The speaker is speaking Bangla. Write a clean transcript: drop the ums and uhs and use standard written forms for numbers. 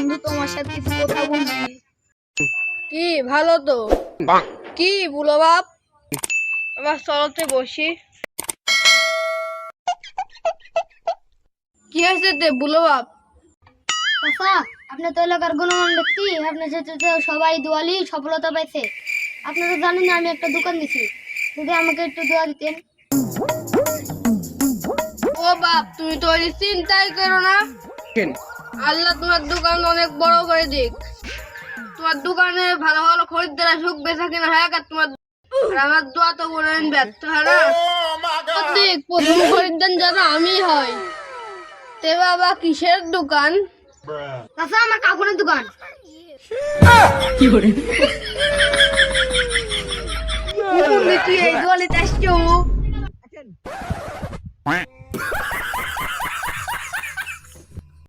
বন্ধু, তোমার সাথে কিছু কথা বলছি। কি ভালো তো? কি বুলো বাপ, এবার চলতে বসি। কি হয়েছে তে বুলো বাপ? চাচা, আপনি তো এলাকার গুণমান ব্যক্তি, আপনার সাথে তো সবাই দোয়ালি সফলতা পাইছে। আপনি তো জানেন না আমি একটা দোকান দিছি, যদি আমাকে একটু দোয়া দিতেন। ও বাপ, তুমি তো ওই চিন্তাই করো না। আল্লাহ তোমার দোকান অনেক বড় করে দিক। তোমার দোকানে ভালো ভালো খরিদ্দার আসুক, বেচা কিনা হয়, আর তোমার আর আমার দোয়া তো কোনোদিন ব্যর্থ হয় না। প্রত্যেক প্রথম খরিদ্দার যেন আমি হয়। তে বাবা, কিসের দোকান? চাচা, আমার কাপড়ের দোকান। তুই এই দোয়ালিতে আসছো?